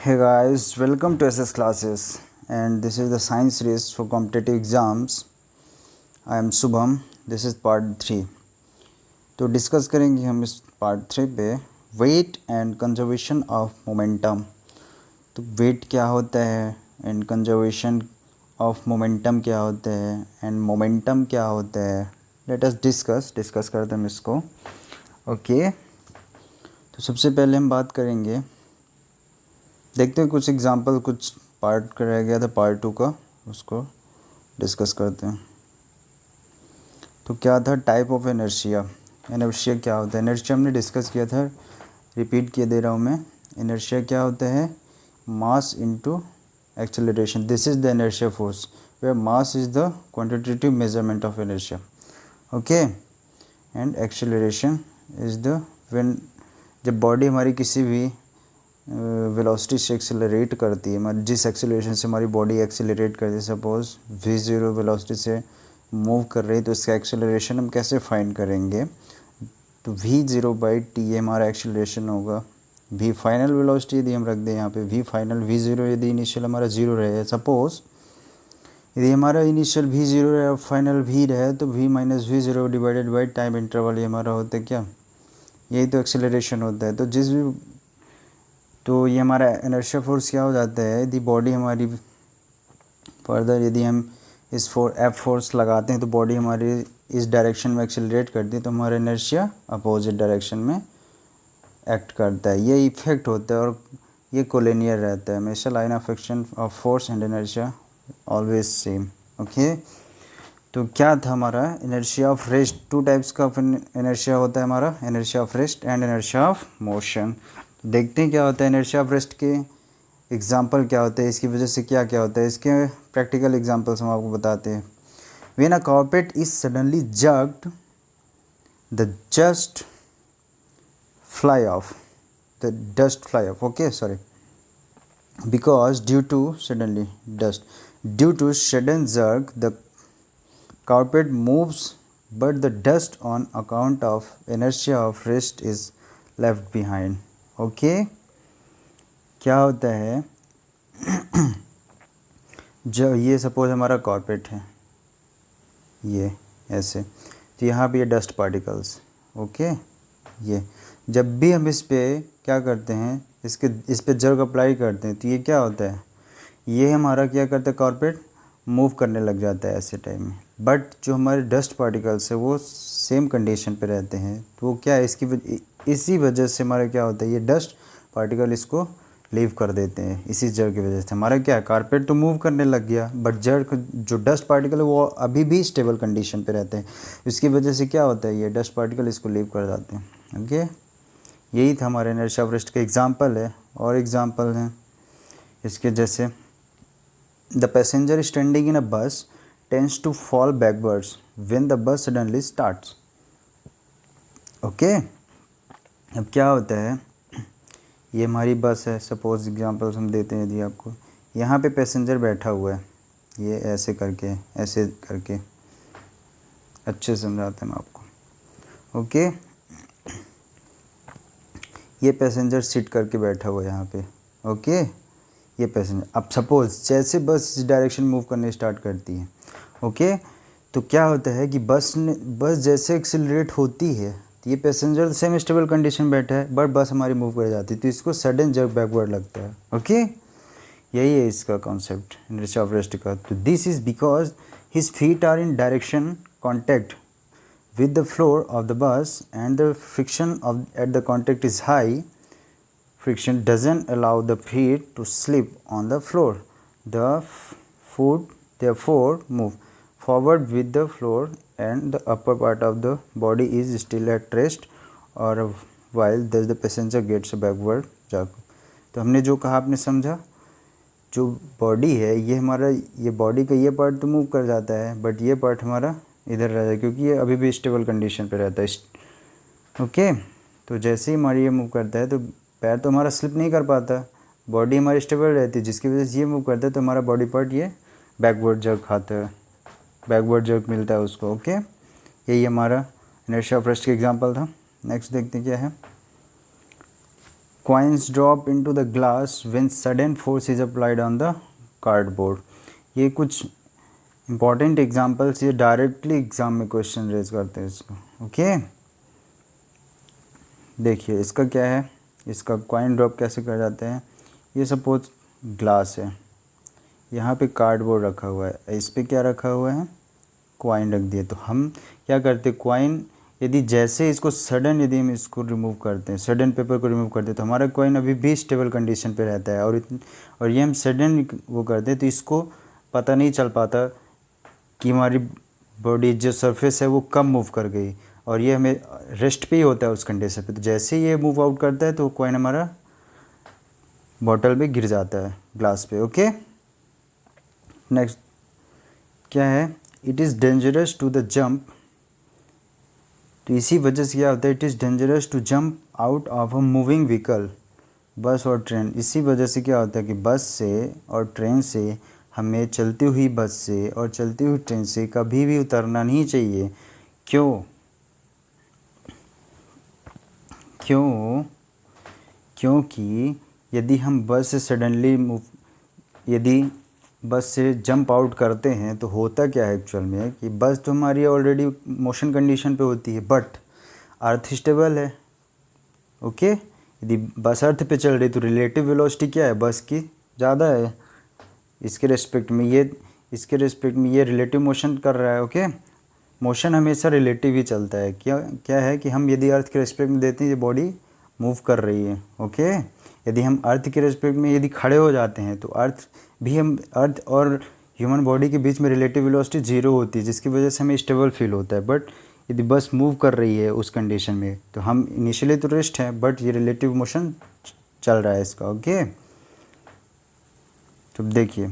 Hey guys, welcome to SS classes, and this is the science race for competitive exams. I am Subham. This is part 3. तो discuss करेंगे हम इस part 3 पे weight and conservation of momentum. तो weight क्या होता है and conservation of momentum क्या होता है एंड मोमेंटम क्या होता है. लेट अस डिस्कस करते हैं हम इसको. ओके, तो सबसे पहले हम बात करेंगे, देखते हैं कुछ एग्जांपल, कुछ पार्ट का रह गया था पार्ट 2 का, उसको डिस्कस करते हैं. तो क्या था टाइप ऑफ इनर्शिया. इनर्शिया क्या होता है? इनर्शिया हमने डिस्कस किया था, रिपीट किए दे रहा हूँ मैं. इनर्शिया क्या होता है? Mass into acceleration. This is the inertia force where mass is the quantitative measurement of inertia. Okay, and acceleration is the when जब बॉडी हमारी किसी भी वेलोसिटी से एक्सेलरेट करती है, हमारी जिस एक्सेलरेशन से हमारी बॉडी एक्सेलरेट करती है, सपोज v0 वेलोसिटी से मूव कर रही है, तो इसका एक्सेलरेशन हम कैसे फाइंड करेंगे? तो v0/t ये हमारा एक्सेलरेशन होगा. v फाइनल वेलोसिटी यदि हम रख दें यहाँ पे v फाइनल, v0 यदि इनिशियल हमारा 0 रहे, सपोज यदि हमारा इनिशियल v0 रहे, फाइनल v रहे, तो v minus v0 divided by time interval ये हमारा होता है क्या? यही तो एक्सेलरेशन होता है. तो ये हमारा इनर्शिया फोर्स क्या हो जाता है? यदि बॉडी हमारी फर्दर यदि हम इस एफ फोर्स लगाते हैं तो बॉडी हमारी इस डायरेक्शन में एक्सेलरेट करती है, तो हमारा इनर्शिया अपोजिट डायरेक्शन में एक्ट करता है. ये इफेक्ट होता है और ये कोलिनियर रहता है हमेशा. Line of action of force and inertia always same. Okay, तो क्या था हमारा inertia of rest? Two types का इनर्शिया होता है हमारा, inertia of rest and inertia of motion. देखते हैं क्या होता है इनर्शिया ऑफ रेस्ट के एग्जांपल क्या होते हैं, इसकी वजह से क्या क्या होता है, इसके प्रैक्टिकल एग्जांपल्स हम आपको बताते हैं. When a carpet is suddenly jerked, the just fly of, the dust fly of. Okay, sorry, because due to sudden jerk the carpet moves, but the dust on account of inertia of rest is left behind. Okay, क्या होता है जो ये suppose हमारा carpet है, ये ऐसे, तो यहाँ पे ये डस्ट पार्टिकल्स. ओके, ये जब भी हम इस पे क्या करते हैं, इस पे जर्क अप्लाई करते हैं, तो ये क्या होता है, ये हमारा क्या करता है, कार्पेट मूव करने लग जाता है ऐसे टाइम में. बट जो हमारे डस्ट पार्टिकल्स है वो सेम कंडीशन पे रहते हैं. तो वो क्या है, इसी वजह से हमारा क्या होता है, ये डस्ट पार्टिकल इसको लीव कर देते हैं. इसी जर्क की वजह से हमारा क्या है, कार्पेट तो मूव करने लग गया, बट जर्क जो डस्ट पार्टिकल है वो अभी भी स्टेबल कंडीशन पे रहते हैं. इसकी वजह से क्या होता है, ये डस्ट पार्टिकल इसको लीव कर जाते हैं. ओके, यही था हमारे इनर्शिया ऑफ रेस्ट के एग्जाम्पल है. और एग्जाम्पल हैं इसके, जैसे the passenger standing in a bus tends to fall backwards when the bus suddenly starts. Okay, अब क्या होता है, ये हमारी बस है, सपोज एग्जांपल्स हम देते हैं. यदि आपको यहाँ पे पैसेंजर बैठा हुआ है, ये ऐसे करके अच्छे से समझाते हैं हम आपको. ओके, ये पैसेंजर सिट करके बैठा हुआ है यहाँ पे. ओके, ये पैसेंजर, अब सपोज जैसे बस इस डायरेक्शन मूव करने स्टार्ट करती है, ओके, तो क्या होता है कि बस जैसे एक्सेलरेट होती है, तो ये पैसेंजर सेम स्टेबल कंडीशन बैठा है, बट बस हमारी मूव कर जाती है, तो इसको सडन जर्क बैकवर्ड लगता है. ओके, यही है इसका कॉन्सेप्ट इनर्शिया ऑफ रेस्ट का. तो this is because his feet are in direction contact with the floor of the bus and the friction at the contact is high. Friction doesn't allow the feet to slip on the floor. The foot therefore move forward with the floor and the upper part of the body is still at rest or while thus the passenger gets a backward jerk. तो हमने जो कहा आपने समझा, जो body है ये हमारा, ये बॉडी का ये पार्ट तो मूव कर जाता है, बट ये पार्ट हमारा इधर रहता है क्योंकि ये अभी भी स्टेबल कंडीशन पे रहता है. ओके, तो जैसे ही हमारी ये मूव करता है तो पैर तो हमारा स्लिप नहीं कर पाता, बॉडी हमारी स्टेबल रहती है, जिसकी वजह से ये मूव करता है तो हमारा बॉडी पार्ट ये बैकवर्ड जर्क खाता है, बैकवर्ड जर्क मिलता है उसको. ओके, यही हमारा इनर्शिया ऑफ रेस्ट का एग्जांपल था. नेक्स्ट देखते हैं क्या है. coins drop into the glass when sudden force is applied on the cardboard. ये कुछ important examples, ये directly एग्जाम में क्वेश्चन रेज करते हैं इसको. ओके देखिए इसका क्या है, इसका कॉइन ड्रॉप कैसे कर जाते हैं. ये सपोज ग्लास है, यहाँ पे कार्डबोर्ड रखा हुआ है, इस पे क्या रखा हुआ है, कॉइन रख दिए. तो हम क्या करते हैं, कॉइन यदि जैसे इसको सडन यदि हम इसको रिमूव करते हैं, सडन पेपर को रिमूव करते हैं, तो हमारा कॉइन अभी भी स्टेबल कंडीशन पे रहता है. और ये हम सडन वो करते हैं तो इसको पता नहीं चल पाता कि हमारी बॉडी जो सरफेस है वो कब मूव कर गई, और ये हमें रेस्ट पे ही होता है उस कंडीशन पे. तो जैसे ये मूव आउट करता है तो कॉइन हमारा बॉटल पे गिर जाता है, ग्लास पे. ओके नेक्स्ट क्या है, it is dangerous to the jump. तो इसी वजह से क्या होता है, it is dangerous to jump out of a moving vehicle, bus और ट्रेन. इसी वजह से क्या होता है कि बस से और ट्रेन से, हमें चलती हुई बस से और चलती हुई ट्रेन से कभी भी उतरना नहीं चाहिए. क्यों क्यों क्योंकि यदि हम बस से सडनली यदि बस से जंप आउट करते हैं तो होता क्या है एक्चुअल में कि बस तो हमारी ऑलरेडी मोशन कंडीशन पे होती है, बट अर्थ स्टेबल है. ओके यदि बस अर्थ पे चल रही तो रिलेटिव वेलोसिटी क्या है, बस की ज़्यादा है. इसके रेस्पेक्ट में ये रिलेटिव मोशन कर रहा है. ओके मोशन हमेशा रिलेटिव ही चलता है. क्या है कि हम यदि अर्थ के रेस्पेक्ट में देते हैं, ये बॉडी मूव कर रही है. ओके यदि हम अर्थ के रेस्पेक्ट में यदि खड़े हो जाते हैं तो अर्थ और ह्यूमन बॉडी के बीच में रिलेटिव वेलोसिटी 0 होती है, जिसकी वजह से हमें स्टेबल फील होता है. बट यदि बस मूव कर रही है उस कंडीशन में तो हम इनिशियली तो रेस्ट है, बट ये रिलेटिव मोशन चल रहा है इसका. ओके तो देखिए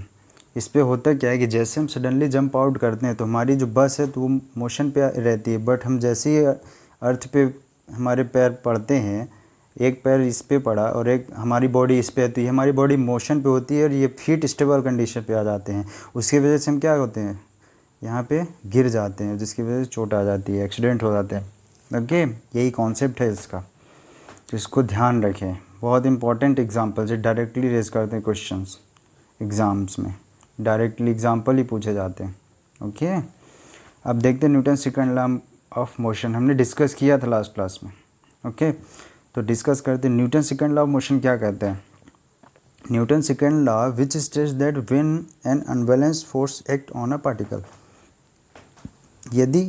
इस पे होता क्या है कि जैसे हम सडनली जंप आउट करते हैं तो हमारी जो बस है तो वो मोशन पे रहती है, बट हम जैसे ही अर्थ पे हमारे पैर पड़ते हैं, एक पैर इस पे पड़ा और एक हमारी बॉडी इस पे है, तो ये हमारी बॉडी मोशन पे होती है और ये फीट स्टेबल कंडीशन पे आ जाते हैं. उसकी वजह से हम क्या होते हैं, यहाँ पे गिर जाते हैं, जिसकी वजह से चोट आ जाती है, एक्सीडेंट हो जाते हैं. ओके यही कॉन्सेप्ट है इसका, तो इसको ध्यान रखें. बहुत इंपॉर्टेंट एग्जाम्पल से डायरेक्टली रेज करते हैं क्वेश्चंस एग्ज़ाम्स में, डायरेक्टली एग्जाम्पल ही पूछे जाते हैं. ओके अब देखते हैं Newton second law of motion, हमने डिस्कस किया था लास्ट क्लास में. ओके तो डिस्कस करते हैं Newton second law of motion क्या कहते हैं. Newton second law which states that when an unbalanced force act on a particle. यदि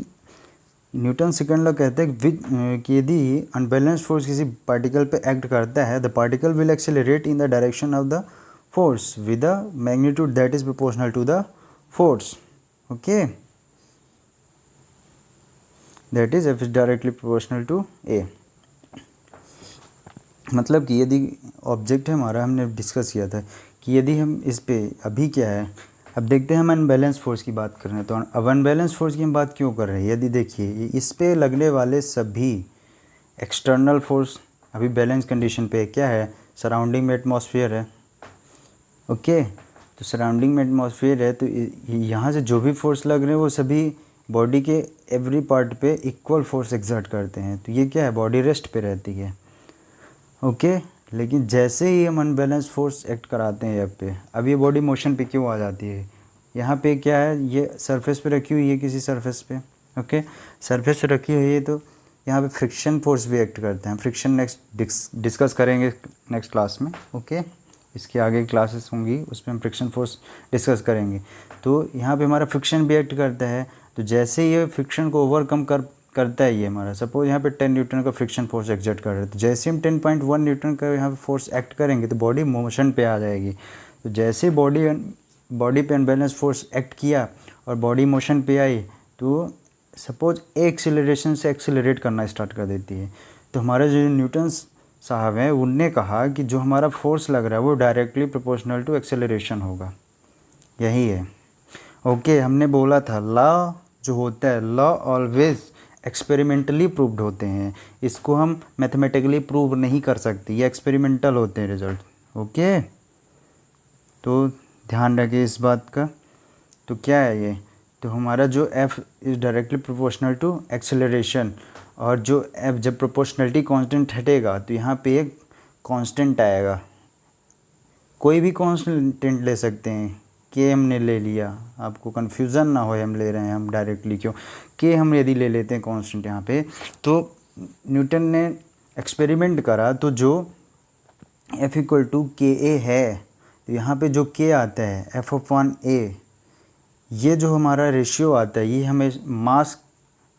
न्यूटन सेकंड लॉ कहते हैं कि यदि अनबैलेंस्ड फोर्स किसी पार्टिकल पे एक्ट करता है, the particle will accelerate in the direction of the force with a magnitude that is proportional to the force. Okay that is F is directly proportional to A. मतलब कि यदि object है हमारा, हमने discuss किया था कि यदि हम इस पे अभी क्या है, अब देखते हैं हम अनबैलेंस फोर्स की बात कर रहे हैं. तो अब अनबैलेंस फोर्स की हम बात क्यों कर रहे हैं, यदि देखिए इस पे लगने वाले सभी एक्सटर्नल फोर्स अभी बैलेंस कंडीशन पे क्या है, सराउंडिंग में एटमॉस्फेयर है. ओके तो सराउंडिंग में एटमॉस्फेयर है, तो यहाँ से जो भी फोर्स लग रहे हैं वो सभी बॉडी के एवरी पार्ट पे इक्वल फोर्स एक्सर्ट करते हैं. तो ये क्या है, बॉडी रेस्ट पे रहती है. ओके लेकिन जैसे ही हम अनबैलेंस फोर्स एक्ट कराते हैं यहाँ पे, अब ये बॉडी मोशन पे क्यों आ जाती है, यहाँ पे क्या है, ये सरफेस पे रखी हुई है किसी सरफेस पे. ओके सरफेस पे रखी हुई है तो यहाँ पे फ्रिक्शन फोर्स भी एक्ट करते हैं. फ्रिक्शन नेक्स्ट डिस्कस करेंगे नेक्स्ट क्लास में. ओके इसके आगे क्लासेस होंगी उसमें हम फ्रिक्शन फोर्स डिस्कस करेंगे. तो यहाँ पे हमारा फ्रिक्शन भी एक्ट करता है. तो जैसे ये फ्रिक्शन को ओवरकम करता है, ये हमारा सपोज यहाँ पे 10 न्यूटन का फ्रिक्शन फोर्स एक्सर्ट कर रहे हैं, तो जैसे हम 10.1 न्यूटन का यहाँ पे फोर्स एक्ट करेंगे तो बॉडी मोशन पे आ जाएगी. तो जैसे बॉडी पे अनबैलेंस फोर्स एक्ट किया और बॉडी मोशन पे आई, तो सपोज एक्सेलरेशन से एक्सेलरेट करना स्टार्ट कर देती है. तो हमारा जो न्यूटन्स साहब हैं उनने कहा कि जो हमारा फोर्स लग रहा है वो डायरेक्टली प्रोपोर्शनल टू एक्सेलरेशन होगा. यही है. ओके हमने बोला था लॉ जो होता है, लॉ ऑलवेज एक्सपेरिमेंटली प्रूव्ड होते हैं, इसको हम मैथमेटिकली प्रूव नहीं कर सकते, ये एक्सपेरिमेंटल होते हैं रिजल्ट. ओके तो ध्यान रखिए इस बात का. तो क्या है ये, तो हमारा जो F is directly proportional to acceleration, और जो F जब प्रोपोर्शनलिटी कांस्टेंट हटेगा तो यहाँ पे एक कांस्टेंट आएगा, कोई भी कांस्टेंट ले सकते हैं, के हमने ले लिया, आपको कन्फ्यूज़न ना हो हम ले रहे हैं हम डायरेक्टली क्यों, के हम यदि ले लेते हैं कांस्टेंट यहाँ पे, तो न्यूटन ने एक्सपेरिमेंट करा तो जो F इक्वल टू के ए है, तो यहाँ पे जो के आता है F/A, ये जो हमारा रेशियो आता है ये हमें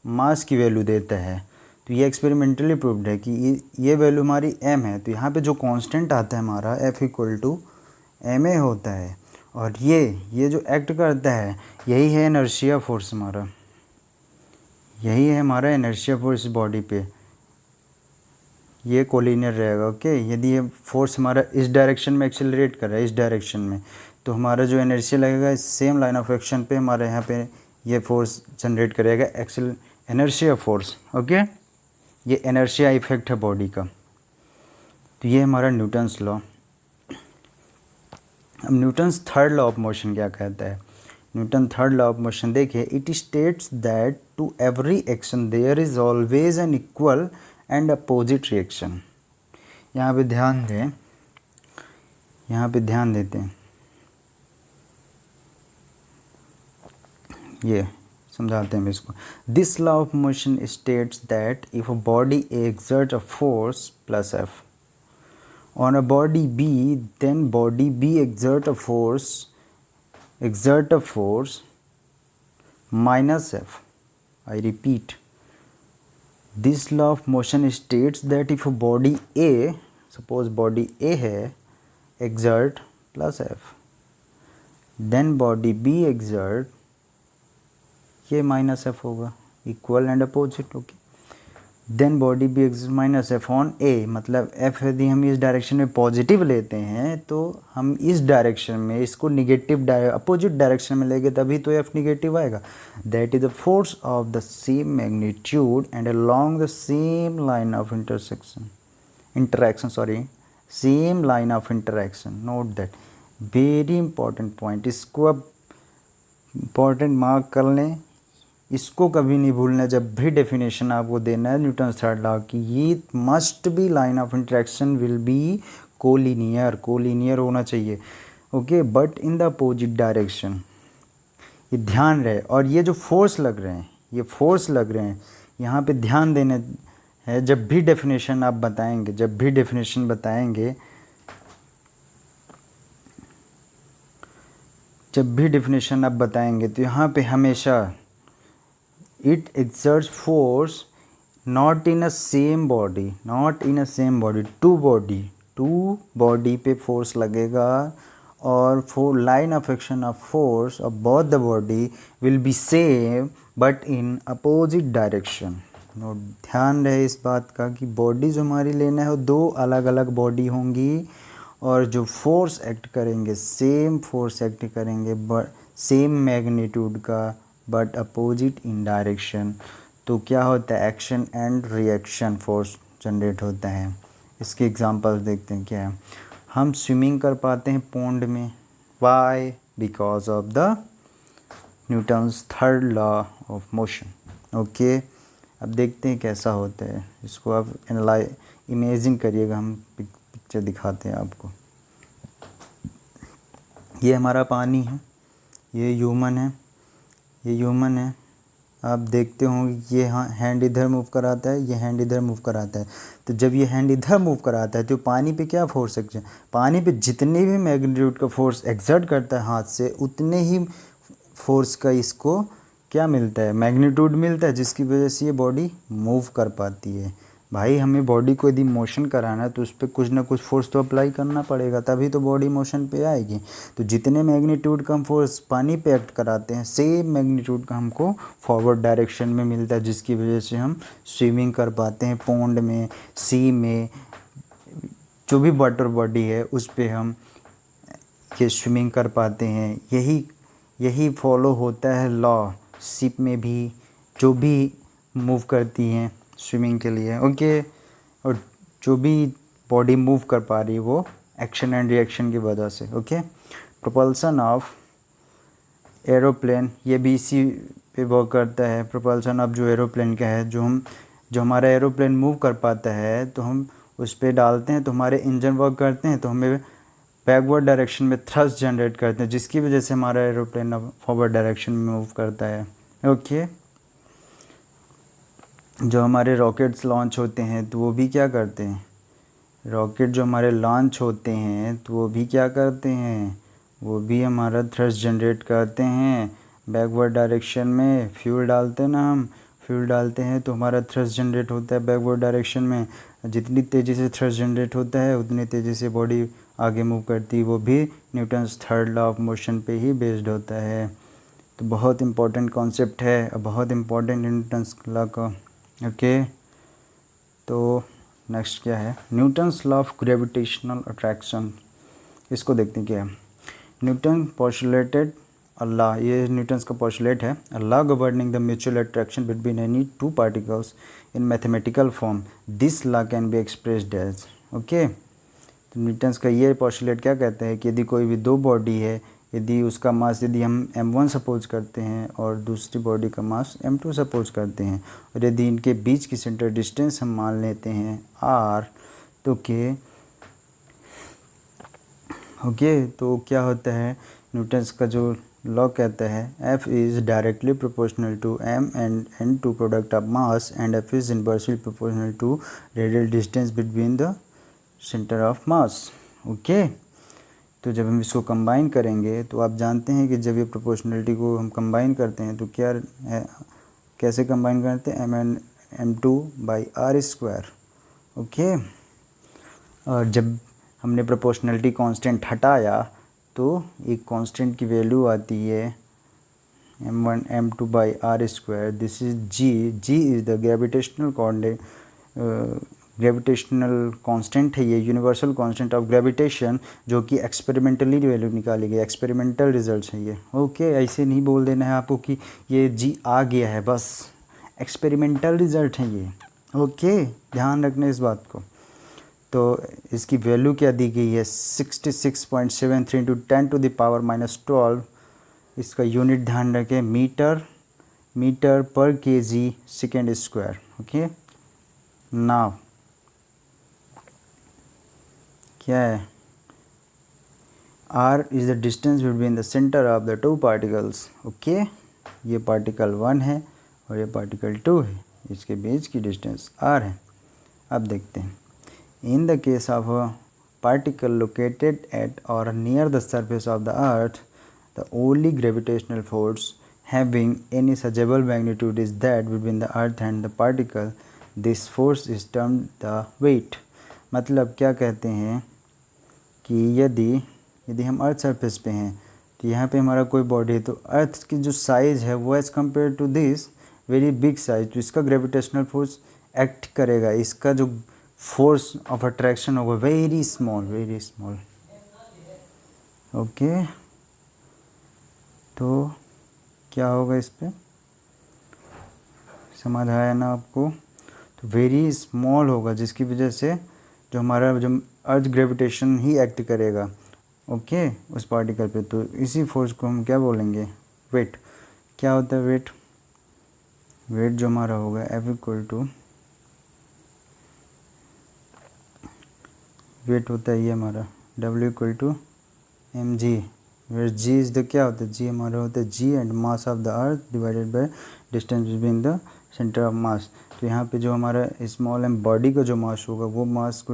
मास की वैल्यू देता है। तो ये एक्सपेरिमेंटली प्रूव्ड है कि ये वैल्यू हमारी m है। तो यहाँ पे जो कांस्टेंट आता है हमारा F इक्वल टू ma होता है, और ये जो एक्ट करता है यही है इनर्शिया फोर्स हमारा, यही है हमारा इनर्शिया फोर्स बॉडी पे, ये कोलिनियर रहेगा। ओके, यदि ये फोर्स हमारा इस डायरेक्शन में एक्सेलरेट कर रहा है, इस डायरेक्शन में, तो हमारा जो इनर्शिया लगेगा इस सेम लाइन ऑफ एक्शन पे हमारे यहाँ पे ये फोर्स जनरेट करेगा, इनर्शिया फोर्स। ओके, ये इनर्शिया इफेक्ट है बॉडी का। तो ये हमारा न्यूटन्स लॉ। अब Newton's third law of motion क्या कहता है? Newton third law of motion देखिए, it states that to every action there is always an equal and opposite reaction. यहाँ पे ध्यान दें, यहाँ पे ध्यान देते हैं, ये समझाते हैं इसको। This law of motion states that if a body exert a force plus F on a body B, then body B exert a force minus F. I repeat, this law of motion states that if a body A, suppose body A है, exert plus F, then body B exert, ये minus F होगा, equal and opposite। okay, then body B X minus F on A, मतलब F यदि हम इस direction में positive लेते हैं तो हम इस डायरेक्शन में इसको निगेटिव अपोजिट डायरेक्शन में लेंगे तभी तो एफ निगेटिव आएगा। That is the force of the same magnitude and along the same line of same line of interaction. Note that, very important point, इसको अब इम्पॉर्टेंट मार्क कर लें, इसको कभी नहीं भूलना जब भी डेफिनेशन आपको देना है न्यूटन्स थर्ड लॉ की। ये must be line of interaction will be collinear होना चाहिए। Okay, but in the opposite direction, ये ध्यान रहे। और ये जो फोर्स लग रहे हैं, ये फोर्स लग रहे हैं, यहाँ पे ध्यान देना है। जब भी डेफिनेशन आप बताएंगे, तो यहाँ पे हमेशा it exerts force not in a same body, two body पे force लगेगा, और for line of action of force of both the body will be same but in opposite direction। ध्यान रहे इस बात का कि बॉडी जो हमारी लेना है वो दो अलग अलग बॉडी होंगी, और जो फोर्स एक्ट करेंगे सेम फोर्स एक्ट करेंगे, बट सेम मैग्नीट्यूड का, बट अपोजिट इन डायरेक्शन। तो क्या होता है, action and reaction force generate होता है। इसके एग्जांपल्स देखते हैं क्या है। हम स्विमिंग कर पाते हैं पॉन्ड में, why? Because of the Newton's third law of motion. Okay, अब देखते हैं कैसा होता है। इसको आप इमेजिन करिएगा, हम पिक्चर दिखाते हैं आपको। ये हमारा पानी है, ये ह्यूमन है, आप देखते होंगे ये हैंड इधर मूव कराता है, ये हैंड इधर मूव कराता है। तो जब ये हैंड इधर मूव कराता है तो पानी पे क्या फोर्स एक्ट है, पानी पे जितने भी मैग्नीट्यूड का फोर्स एक्सर्ट करता है हाथ से, उतने ही फोर्स का इसको क्या मिलता है, मैग्नीट्यूड मिलता है, जिसकी वजह से ये बॉडी मूव कर पाती है। भाई, हमें बॉडी को यदि मोशन कराना है तो उस पर कुछ ना कुछ फोर्स तो अप्लाई करना पड़ेगा, तभी तो बॉडी मोशन पे आएगी। तो जितने मैग्नीट्यूड का हम फोर्स पानी पे एक्ट कराते हैं, सेम मैग्नीट्यूड का हमको फॉरवर्ड डायरेक्शन में मिलता है, जिसकी वजह से हम स्विमिंग कर पाते हैं पॉन्ड में, सी में, जो भी वाटर बॉडी है उस पर हम ये स्विमिंग कर पाते हैं। यही फॉलो होता है लॉ शिप में भी, जो भी मूव करती हैं स्विमिंग के लिए। ओके, और जो भी बॉडी मूव कर पा रही है वो एक्शन एंड रिएक्शन की वजह से। ओके, प्रोपल्सन ऑफ एरोप्लेन, ये भी इसी पे वर्क करता है। प्रोपल्सन ऑफ जो एरोप्लेन का है, जो हमारा एरोप्लेन मूव कर पाता है, तो हम उस पर डालते हैं तो हमारे इंजन वर्क करते हैं, तो हमें बैकवर्ड डायरेक्शन में थ्रस्ट जनरेट करते हैं, जिसकी वजह से हमारा एरोप्लेन अब फॉरवर्ड डायरेक्शन में मूव करता है। ओके, जो हमारे रॉकेट्स लॉन्च होते हैं तो वो भी क्या करते हैं, रॉकेट जो हमारे लॉन्च होते हैं तो वो भी क्या करते हैं, वो भी हमारा थ्रस्ट जनरेट करते हैं बैकवर्ड डायरेक्शन में। फ्यूल डालते हैं ना, हम फ्यूल डालते हैं तो हमारा थ्रस्ट जनरेट होता है बैकवर्ड डायरेक्शन में। जितनी तेज़ी से थ्रस्ट जनरेट होता है उतनी तेज़ी से बॉडी आगे मूव करती है, वो भी Newton's third law of motion पे ही बेस्ड होता है। तो बहुत इम्पोर्टेंट कॉन्सेप्ट है, बहुत इम्पोर्टेंट न्यूटन्स लॉ का। ओके, तो नेक्स्ट क्या है, Newton's law of gravitational attraction. इसको देखते हैं क्या है। न्यूटन पोस्टुलेटेड अल्लाह, ये न्यूटन्स का पोस्टुलेट है, a law governing the mutual attraction between any two particles in mathematical form, this law can be expressed as. Okay, तो न्यूटन्स का ये पोस्टुलेट क्या कहता है कि यदि कोई भी दो बॉडी है, यदि उसका मास यदि हम m1 सपोज करते हैं और दूसरी बॉडी का मास m2 सपोज करते हैं, और यदि इनके बीच की सेंटर डिस्टेंस हम मान लेते हैं r, तो तो क्या होता है, न्यूटन्स का जो लॉ कहता है F is directly proportional to m and n2 product of mass and F is inversely proportional to radial distance between the centre of mass. Okay, तो जब हम इसको कंबाइन करेंगे तो आप जानते हैं कि जब ये प्रोपोर्शनलिटी को हम कंबाइन करते हैं तो क्या है, कैसे कंबाइन करते हैं, m and m2 by r square. Okay, और जब हमने प्रोपोर्शनलिटी कांस्टेंट हटाया तो एक कांस्टेंट की वैल्यू आती है m1 m2 by r square, this is g is the gravitational constant है, ये यूनिवर्सल कांस्टेंट ऑफ ग्रेविटेशन, जो कि एक्सपेरिमेंटली वैल्यू निकाली गई, एक्सपेरिमेंटल रिजल्ट्स है ये। ओके, ऐसे नहीं बोल देना है आपको कि ये g आ गया है, बस एक्सपेरिमेंटल रिजल्ट है ये। ओके, ध्यान रखना इस बात को। तो इसकी वैल्यू क्या दी गई है, 66.73 इंटू 10 टू द पावर -12। इसका यूनिट ध्यान रखें, मीटर पर kg second square. Okay, now क्या है, r is the distance between the centre of the two particles. Okay, ये पार्टिकल 1 है और ये पार्टिकल 2 है, इसके बीच की डिस्टेंस r है। अब देखते हैं, in the case of a particle located at or near the surface of the earth, the only gravitational force having any suchable magnitude is that between the earth and the particle. This force is termed the weight। मतलब क्या कहते हैं कि यदि हम earth surface पे हैं तो यहाँ पे हमारा कोई बॉडी है, तो अर्थ की जो साइज़ है वो as compare to this very big size, तो इसका ग्रेविटेशनल फोर्स एक्ट करेगा, इसका जो फोर्स ऑफ अट्रैक्शन होगा वेरी स्मॉल। ओके, तो क्या होगा, इस पे समझ आया ना आपको, तो वेरी स्मॉल होगा, जिसकी वजह से जो हमारा जो अर्थ ग्रेविटेशन ही एक्ट करेगा। ओके, उस पार्टिकल पे, तो इसी फोर्स को हम क्या बोलेंगे, वेट। क्या होता है वेट जो हमारा होगा F इक्वल टू, वेट होता है ये हमारा W equal to mg, where g is the क्या होता है, g हमारा होता है g and mass of the earth divided by distance between the centre of mass. तो यहाँ पे जो हमारा स्मॉल एम बॉडी का जो मास होगा वो मास को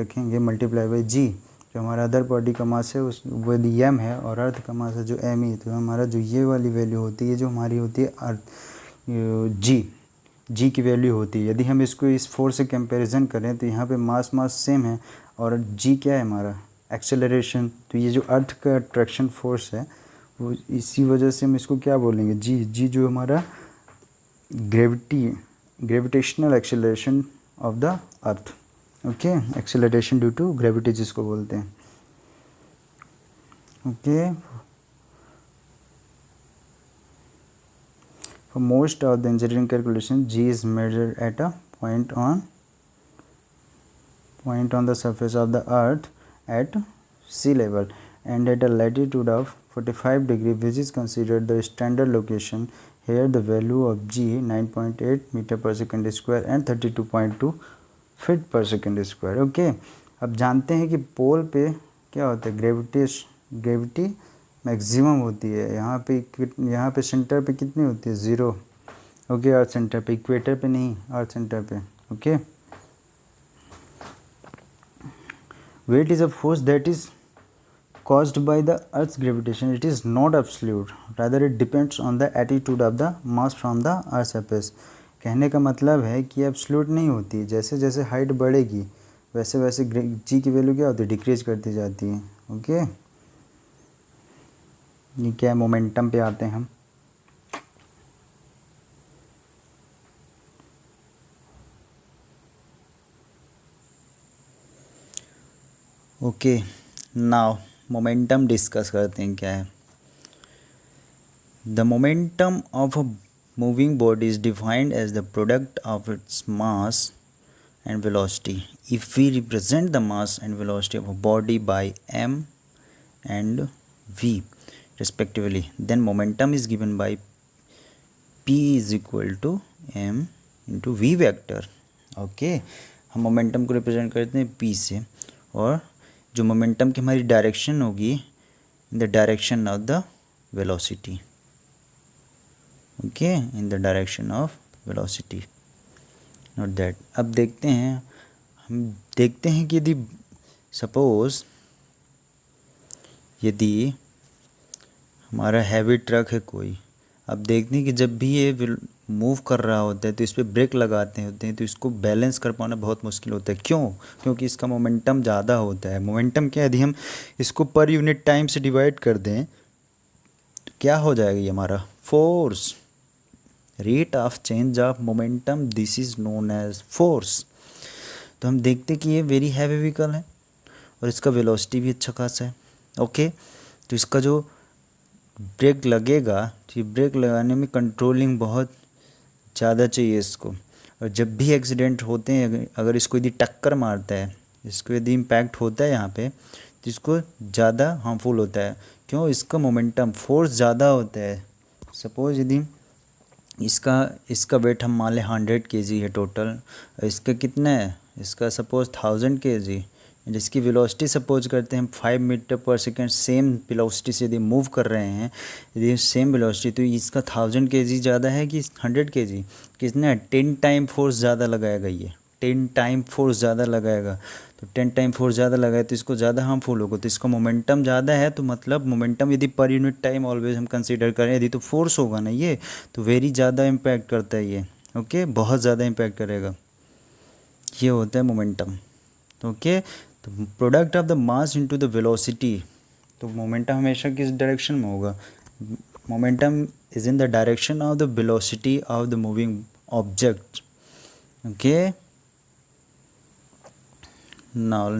रखेंगे मल्टीप्लाई बाई g, जो हमारा अदर बॉडी का मास है उस वो यदि m है और अर्थ का मास है जो m ही, तो हमारा जो ये वाली वैल्यू होती है जो हमारी होती है अर्थ g की वैल्यू होती है। यदि हम इसको इस फोर्स से कंपैरिजन करें तो यहाँ पे मास सेम है और g क्या है हमारा एक्सेलरेशन, तो ये जो अर्थ का अट्रैक्शन फोर्स है वो इसी वजह से हम इसको क्या बोलेंगे, g जो हमारा gravitational acceleration of the earth. Okay, acceleration due to gravity जिसको बोलते हैं। Okay, for most of the engineering calculation g is measured at a point on the surface of the earth at sea level and at a latitude of 45 degree, which is considered the standard location. Here the value of g 9.8 meter per second square and 32.2 feet पर second square. Okay, अब जानते हैं कि पोल पे क्या होता है, gravity maximum होती है। यहाँ पे सेंटर पे कितनी होती है, 0। ओके, अर्थ सेंटर पे, इक्वेटर पे नहीं, अर्थ सेंटर पे। Okay, weight is a force that is caused by the earth's gravitation. It is not absolute, rather it depends on the attitude of the mass from the earth's surface. कहने का मतलब है कि absolute नहीं होती, जैसे जैसे हाइट बढ़ेगी वैसे वैसे जी की वैल्यू क्या होती है, डिक्रीज करती जाती है। ओके, ये क्या है, मोमेंटम पे आते हैं हम। ओके, नाउ मोमेंटम डिस्कस करते हैं क्या है। The momentum of a moving body is defined as the product of its mass and velocity. If we represent the mass and velocity of a body by m and v respectively, then momentum is given by p is equal to m into v vector. Okay, हम momentum को represent करते हैं p से, और जो momentum की हमारी direction होगी इन the direction of the velocity. Okay, in the direction of velocity, note that. अब देखते हैं, हम देखते हैं कि यदि सपोज यदि हमारा हैवी ट्रक है कोई, अब देखते हैं कि जब भी ये मूव कर रहा होता है तो इस पर ब्रेक लगाते होते हैं तो इसको बैलेंस कर पाना बहुत मुश्किल होता है। क्यों? क्योंकि इसका मोमेंटम ज़्यादा होता है। मोमेंटम क्या है, यदि हम इसको पर यूनिट टाइम से डिवाइड कर दें तो क्या हो जाएगा, ये हमारा force, rate of change of momentum, this is known as force. तो हम देखते कि ये वेरी हैवी व्हीकल है और इसका वेलोसिटी भी अच्छा खासा है। ओके, तो इसका जो ब्रेक लगेगा, तो ये ब्रेक लगाने में कंट्रोलिंग बहुत ज़्यादा चाहिए इसको। और जब भी एक्सीडेंट होते हैं, अगर इसको यदि टक्कर मारता है, इसको यदि इम्पैक्ट होता है यहाँ पे, तो इसको ज़्यादा हार्मफुल होता है। क्यों? इसका मोमेंटम फोर्स ज़्यादा होता है। सपोज यदि इसका वेट हम मान लें 100 kg है टोटल, इसका कितना है, इसका सपोज 1000 kg, जिसकी वेलोसिटी सपोज करते हैं हम 5 मीटर पर सेकेंड, सेम वेलोसिटी से यदि मूव कर रहे हैं, यदि सेम वेलोसिटी, तो इसका 1000 kg ज़्यादा है कि 100 kg, कितना है, 10 टाइम फोर्स ज़्यादा लगाएगा, ये 10 टाइम फोर्स ज़्यादा लगाएगा। तो 10 टाइम फोर्स ज़्यादा लगाए तो इसको ज़्यादा हार्मफुल होगा। तो इसका मोमेंटम ज़्यादा है, तो मतलब मोमेंटम यदि पर यूनिट टाइम ऑलवेज हम कंसीडर करें, यदि तो फोर्स होगा ना ये, तो वेरी ज़्यादा इम्पैक्ट करता है ये। ओके, बहुत ज़्यादा इम्पैक्ट करेगा, ये होता है मोमेंटम। ओके, तो product of the mass into the velocity, तो मोमेंटम हमेशा किस डायरेक्शन में होगा, momentum is in the direction of the velocity of the moving object. Okay, now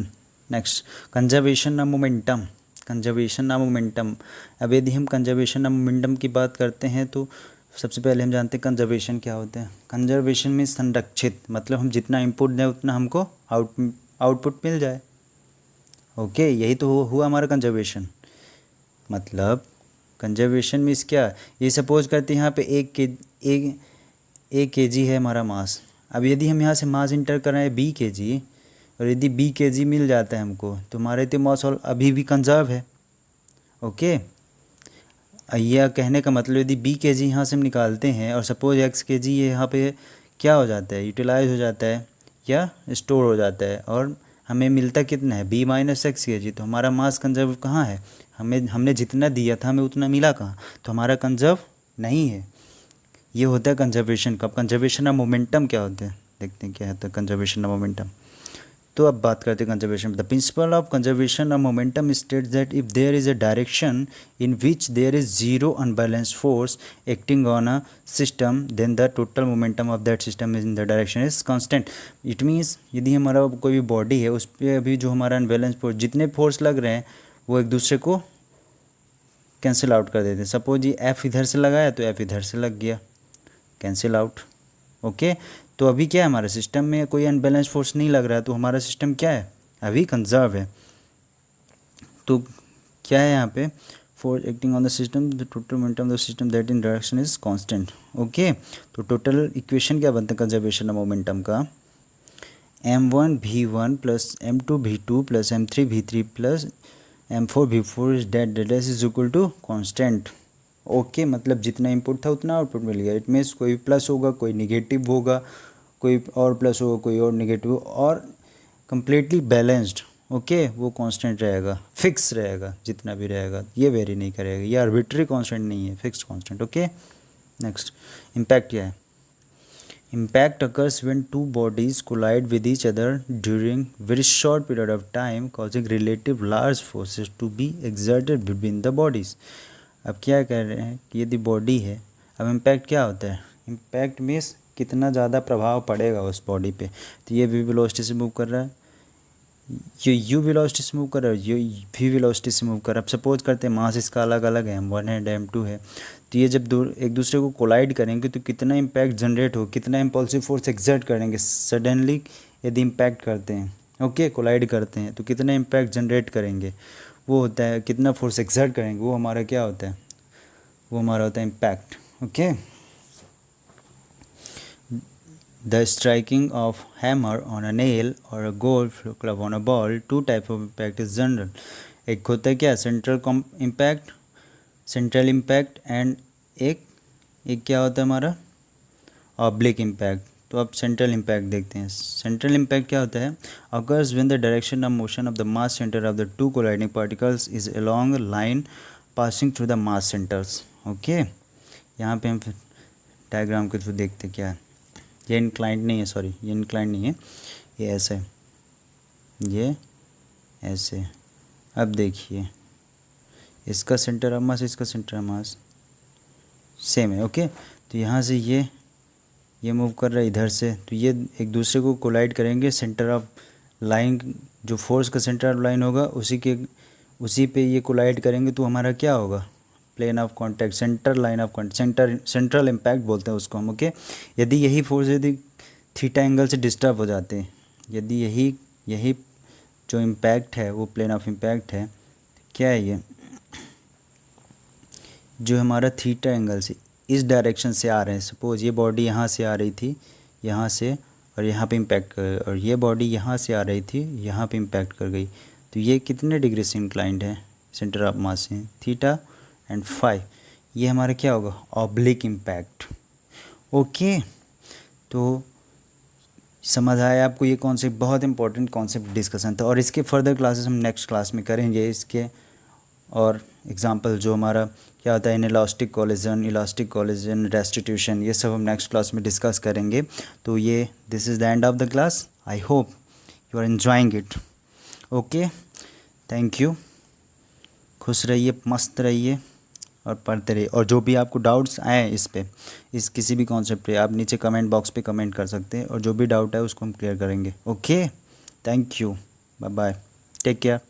next, conservation of momentum. Conservation of momentum, अब यदि हम conservation of momentum की बात करते हैं तो सबसे पहले हम जानते हैं कंजर्वेशन क्या होता है। कंजर्वेशन में संरक्षित, मतलब हम जितना इनपुट दें उतना हमको आउटपुट मिल जाए। ओके, यही तो हुआ हमारा कंजर्वेशन। मतलब कंजर्वेशन मीन्स क्या, ये सपोज करते हैं यहाँ पे एक kg है हमारा मास। अब यदि हम यहाँ से मास इंटर कर रहे हैं b kg, और यदि b kg मिल जाता है हमको, तो हमारे तो मास अभी भी कंजर्व है। ओके, यह कहने का मतलब यदि b kg यहाँ से हम निकालते हैं और सपोज x kg ये यहाँ पे क्या हो जाता है, यूटिलाइज हो जाता है या स्टोर हो जाता है, और हमें मिलता कितना है, b माइनस एक्स kg, तो हमारा मास कंजर्व कहाँ है, हमने जितना दिया था हमें उतना मिला कहाँ, तो हमारा कंजर्व नहीं है। ये होता है कंजर्वेशन का। कंजर्वेशन ऑफ मोमेंटम क्या होता है, देखते हैं क्या होता है कंजर्वेशन ऑफ मोमेंटम। तो अब बात करते हैं conservation. The principle of conservation of momentum states that if there is a direction in which there is zero unbalanced force acting on a system, then the total momentum of that system in the direction is constant. It means यदि हमारा कोई भी body है उस पर अभी जो हमारा अनबैलेंस फोर्स, जितने फोर्स लग रहे हैं वो एक दूसरे को कैंसिल आउट कर देते हैं। सपोज ये एफ इधर से लगाया तो एफ इधर से लग गया, कैंसिल आउट। ओके, तो अभी क्या है, हमारे सिस्टम में कोई अनबैलेंस फोर्स नहीं लग रहा है, तो हमारा सिस्टम क्या है, अभी कंजर्व है। तो क्या है यहाँ पे, force acting on the system, the total momentum of the system that in direction is constant. Okay, तो टोटल इक्वेशन क्या बनता है कंजर्वेशन ऑफ मोमेंटम का, m1v1 plus m2v2 plus m3v3 plus m4v4 is that is equal to constant. Okay, मतलब जितना input था उतना output मिल गया। इट मीन्स कोई प्लस होगा, कोई निगेटिव होगा, कोई और प्लस होगा, कोई और निगेटिव, और कम्प्लीटली बैलेंस्ड। ओके, वो कांस्टेंट रहेगा, फिक्स रहेगा, जितना भी रहेगा ये वेरी नहीं करेगा, ये आर्बिट्री कांस्टेंट नहीं है, fixed constant. Okay, next impact क्या है? Impact occurs when two bodies collide with each other during very short period of time, causing relative large forces to be exerted between the bodies. अब क्या कह रहे हैं कि यदि बॉडी है, अब इम्पैक्ट क्या होता है? इम्पैक्ट मीन्स कितना ज़्यादा प्रभाव पड़ेगा उस बॉडी पे। तो ये वी वेलोसिटी से मूव कर रहा है, ये यू वेलोसिटी से मूव कर रहा है, ये वी वेलोसिटी से मूव कर रहा है। अब सपोज करते हैं मास इसका अलग अलग है, m1 है, m2 है, तो ये जब एक दूसरे को कोलाइड करेंगे तो कितना इम्पैक्ट जनरेट हो, कितना इम्पल्सिव फोर्स एक्सर्ट करेंगे सडनली यदि इम्पैक्ट करते हैं। ओके, कोलाइड करते हैं तो कितना इम्पैक्ट जनरेट करेंगे, वो होता है कितना फोर्स एक्सर्ट करेंगे, वो हमारा क्या होता है, वो हमारा होता है impact. Okay, the striking of hammer on a nail or a golf club on a ball, two type of impact is general। एक होता है क्या, central impact, central impact, and एक क्या होता है हमारा, ऑब्लिक इम्पैक्ट। तो अब सेंट्रल इम्पैक्ट देखते हैं। सेंट्रल इम्पैक्ट क्या होता है? occurs when the direction of motion of the mass center of the two colliding particles is along a line passing through the mass centers। Okay, यहाँ पे हम डायग्राम के थ्रू देखते क्या है। ये इंक्लाइंड नहीं है, सॉरी ये इंक्लाइंड नहीं है, ये ऐसे है, ये ऐसे। अब देखिए इसका सेंटर ऑफ मास, इसका सेंटर ऑफ मास सेम है। ओके, तो यहाँ से ये मूव कर रहा है इधर से, तो ये एक दूसरे को कोलाइड करेंगे। सेंटर ऑफ लाइन, जो फोर्स का सेंटर ऑफ लाइन होगा उसी पे ये कोलाइड करेंगे, तो हमारा क्या होगा, plane of contact, centre line of contact, central impact बोलते हैं उसको हम। ओके, यदि यही फोर्स यदि थीटा एंगल से डिस्टर्ब हो जाते हैं, यदि यही जो इम्पैक्ट है वो प्लेन ऑफ इम्पैक्ट है, क्या है ये, जो हमारा थीटा एंगल से इस डायरेक्शन से आ रहे हैं। सपोज ये बॉडी यहाँ से आ रही थी, यहाँ से, और यहाँ पे इम्पैक्ट कर गई, और ये बॉडी यहाँ से आ रही थी, यहाँ पे इम्पैक्ट कर गई, तो ये कितने डिग्री से इंक्लाइंड है सेंटर ऑफ मास से, थीटा एंड फाई। ये हमारा क्या होगा, ऑब्लिक इम्पैक्ट। ओके, तो समझ आया आपको? ये कॉन्सेप्ट बहुत इंपॉर्टेंट कॉन्सेप्ट डिस्कशन था, और इसके फर्दर क्लासेस हम नेक्स्ट क्लास में करेंगे इसके, और एग्जांपल जो हमारा क्या होता है इलास्टिक कोलिजन, रेस्टिट्यूशन, ये सब हम नेक्स्ट क्लास में डिस्कस करेंगे। तो ये this is the end of the class. I hope you are enjoying it. Okay, thank you. खुश रहिए, मस्त रहिए और पढ़ते रहिए, और जो भी आपको डाउट्स आए इस किसी भी कॉन्सेप्ट पे, आप नीचे कमेंट बॉक्स पे कमेंट कर सकते हैं, और जो भी डाउट है उसको हम क्लियर करेंगे। Okay, thank you, bye bye, take care.